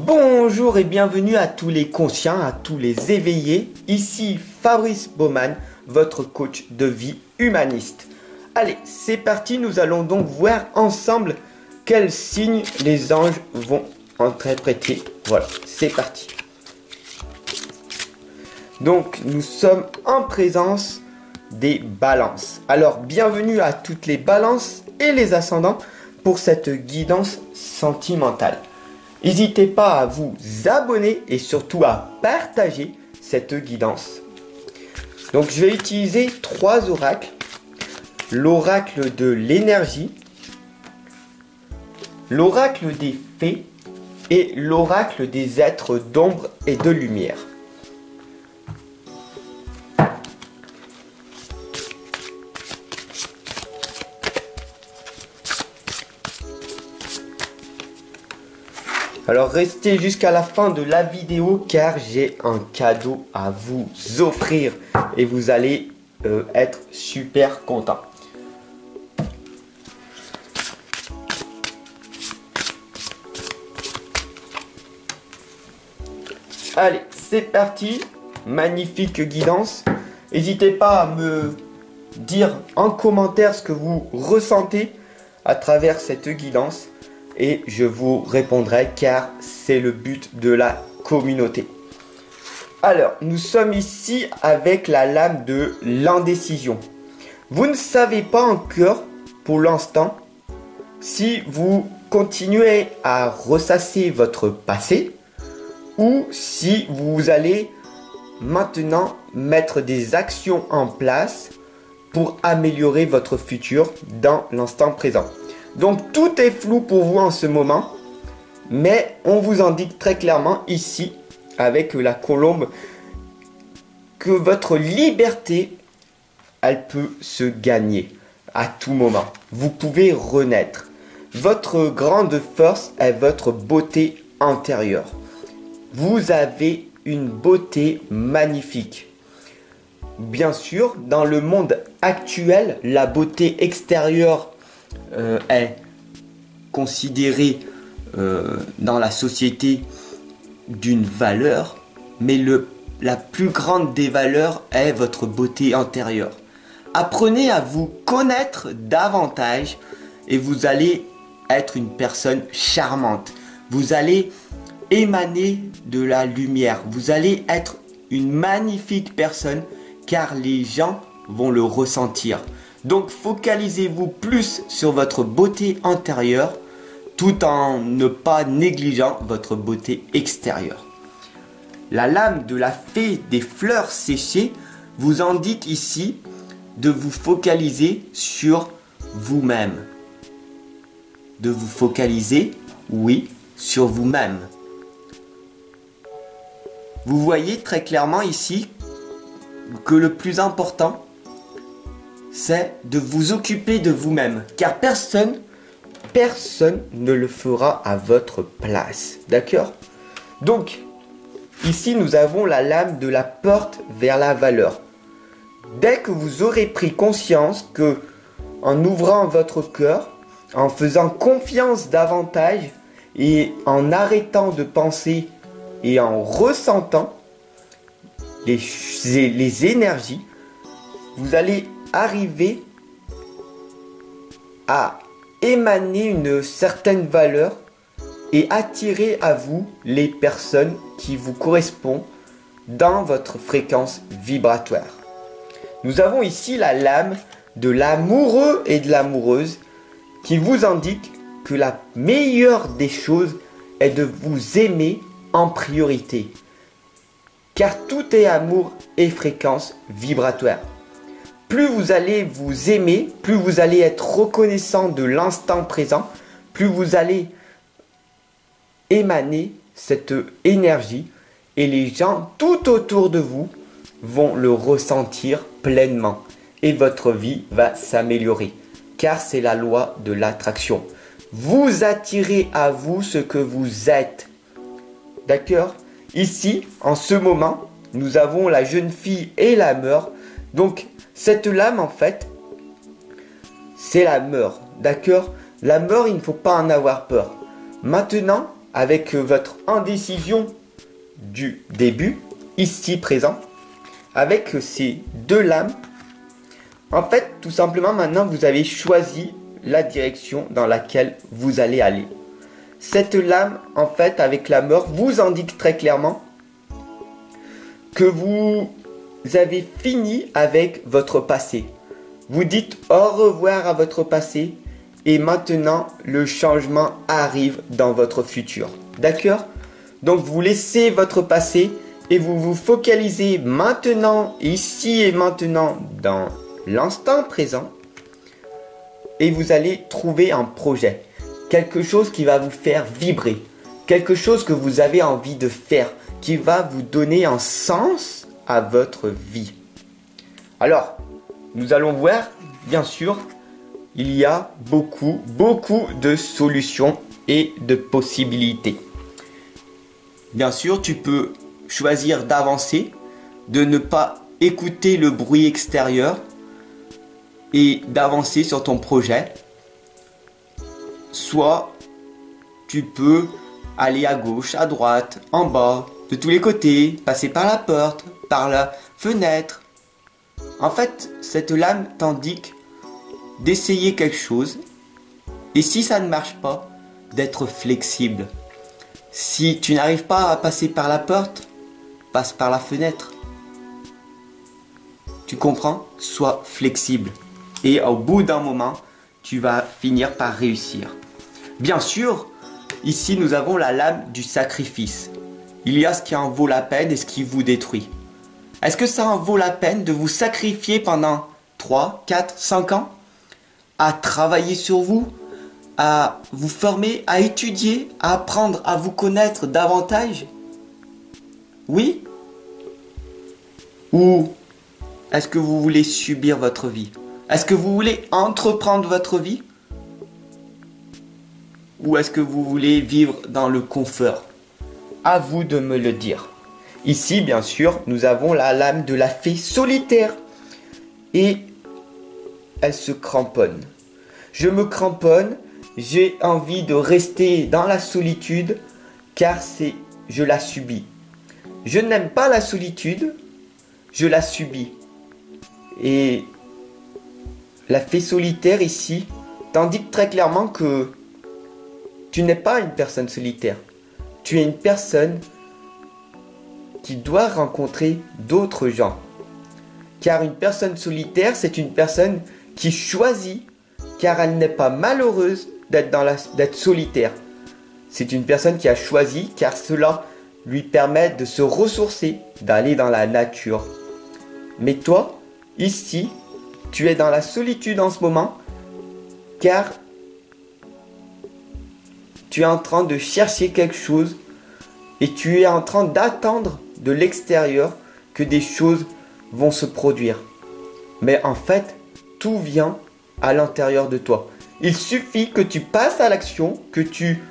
Bonjour et bienvenue à tous les conscients, à tous les éveillés. Ici Fabrice Baumann, votre coach de vie humaniste. Allez, c'est parti, nous allons donc voir ensemble quels signes les anges vont interpréter. Voilà, c'est parti. Donc, nous sommes en présence des balances. Alors, bienvenue à toutes les balances et les ascendants pour cette guidance sentimentale. N'hésitez pas à vous abonner et surtout à partager cette guidance. Donc, je vais utiliser 3 oracles. L'oracle de l'énergie, l'oracle des fées et l'oracle des êtres d'ombre et de lumière. Alors restez jusqu'à la fin de la vidéo car j'ai un cadeau à vous offrir et vous allez être super content. Allez, c'est parti, magnifique guidance. N'hésitez pas à me dire en commentaire ce que vous ressentez à travers cette guidance. Et je vous répondrai car c'est le but de la communauté. Alors, nous sommes ici avec la lame de l'indécision. Vous ne savez pas encore pour l'instant si vous continuez à ressasser votre passé ou si vous allez maintenant mettre des actions en place pour améliorer votre futur dans l'instant présent. Donc tout est flou pour vous en ce moment, mais on vous indique très clairement ici, avec la colombe, que votre liberté, elle peut se gagner à tout moment. Vous pouvez renaître. Votre grande force est votre beauté intérieure. Vous avez une beauté magnifique. Bien sûr, dans le monde actuel, la beauté extérieure est considérée dans la société d'une valeur, mais la plus grande des valeurs est votre beauté intérieure. Apprenez à vous connaître davantage et vous allez être une personne charmante. Vous allez émaner de la lumière. Vous allez être une magnifique personne car les gens vont le ressentir. Donc focalisez-vous plus sur votre beauté intérieure tout en ne pas négligeant votre beauté extérieure. La lame de la fée des fleurs séchées vous indique ici de vous focaliser sur vous-même. De vous focaliser, oui, sur vous-même. Vous voyez très clairement ici que le plus important, c'est de vous occuper de vous-même. Car personne ne le fera à votre place. D'accord? Donc, ici, nous avons la lame de la porte vers la valeur. Dès que vous aurez pris conscience que, en ouvrant votre cœur, en faisant confiance davantage et en arrêtant de penser et en ressentant les énergies, vous allez arriver à émaner une certaine valeur et attirer à vous les personnes qui vous correspondent dans votre fréquence vibratoire. Nous avons ici la lame de l'amoureux et de l'amoureuse qui vous indique que la meilleure des choses est de vous aimer en priorité. Car tout est amour et fréquence vibratoire. Plus vous allez vous aimer, plus vous allez être reconnaissant de l'instant présent, plus vous allez émaner cette énergie et les gens tout autour de vous vont le ressentir pleinement et votre vie va s'améliorer car c'est la loi de l'attraction. Vous attirez à vous ce que vous êtes. D'accord? Ici, en ce moment, nous avons la jeune fille et la mort. Donc, cette lame, en fait, c'est la mort. D'accord? La mort, il ne faut pas en avoir peur. Maintenant, avec votre indécision du début, ici présent, avec ces deux lames. En fait, tout simplement, maintenant, vous avez choisi la direction dans laquelle vous allez aller. Cette lame, en fait, avec la mort, vous indique très clairement que vous avez fini avec votre passé. Vous dites au revoir à votre passé et maintenant, le changement arrive dans votre futur. D'accord? Donc, vous laissez votre passé et vous vous focalisez maintenant, ici et maintenant, dans l'instant présent. Et vous allez trouver un projet. Quelque chose qui va vous faire vibrer. Quelque chose que vous avez envie de faire. Qui va vous donner un sens à votre vie. Alors, nous allons voir, bien sûr, il y a beaucoup de solutions et de possibilités. Bien sûr, tu peux choisir d'avancer, de ne pas écouter le bruit extérieur et d'avancer sur ton projet. Soit tu peux aller à gauche, à droite, en bas, de tous les côtés, passer par la porte, par la fenêtre. En fait, cette lame t'indique d'essayer quelque chose et si ça ne marche pas, d'être flexible. Si tu n'arrives pas à passer par la porte, passe par la fenêtre. Tu comprends? Sois flexible. Et au bout d'un moment, tu vas finir par réussir. Bien sûr, ici nous avons la lame du sacrifice. Il y a ce qui en vaut la peine et ce qui vous détruit. Est-ce que ça en vaut la peine de vous sacrifier pendant 3, 4, 5 ans à travailler sur vous, à vous former, à étudier, à apprendre à vous connaître davantage? Oui? Ou est-ce que vous voulez subir votre vie? Est-ce que vous voulez entreprendre votre vie? Ou est-ce que vous voulez vivre dans le confort? À vous de me le dire. Ici, bien sûr, nous avons la lame de la fée solitaire. Et elle se cramponne. Je me cramponne, j'ai envie de rester dans la solitude car je la subis. Je n'aime pas la solitude, je la subis. Et la fée solitaire ici t'indique très clairement que tu n'es pas une personne solitaire. Tu es une personne qui doit rencontrer d'autres gens. Car une personne solitaire, c'est une personne qui choisit, car elle n'est pas malheureuse d'être solitaire. C'est une personne qui a choisi, car cela lui permet de se ressourcer, d'aller dans la nature. Mais toi, ici, tu es dans la solitude en ce moment, car tu es en train de chercher quelque chose et tu es en train d'attendre de l'extérieur que des choses vont se produire. Mais en fait, tout vient à l'intérieur de toi. Il suffit que tu passes à l'action, que tu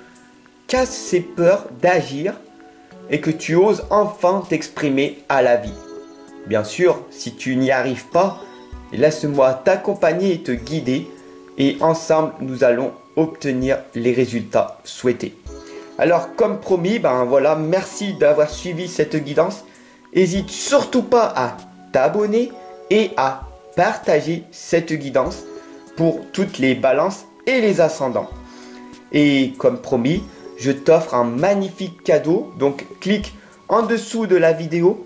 casses ces peurs d'agir et que tu oses enfin t'exprimer à la vie. Bien sûr, si tu n'y arrives pas, laisse-moi t'accompagner et te guider et ensemble, nous allons obtenir les résultats souhaités. Alors, comme promis, voilà, merci d'avoir suivi cette guidance. N'hésite surtout pas à t'abonner et à partager cette guidance pour toutes les balances et les ascendants. Et comme promis, je t'offre un magnifique cadeau. Donc, clique en dessous de la vidéo.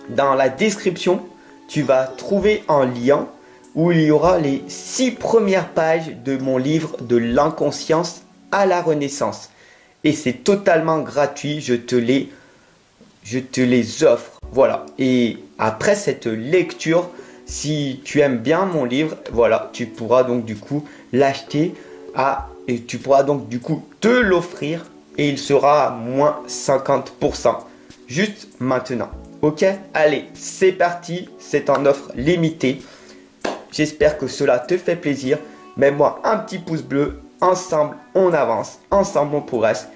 Dans la description, tu vas trouver un lien où il y aura les 6 premières pages de mon livre de l'inconscience à la renaissance. Et c'est totalement gratuit, je te les offre. Voilà. Et après cette lecture, si tu aimes bien mon livre, voilà, tu pourras donc du coup l'acheter et tu pourras donc du coup te l'offrir et il sera à moins 50%. Juste maintenant. Ok? Allez, c'est parti. C'est en offre limitée. J'espère que cela te fait plaisir. Mets-moi un petit pouce bleu. Ensemble, on avance. Ensemble, on progresse.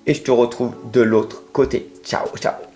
Et je te retrouve de l'autre côté. Ciao, ciao.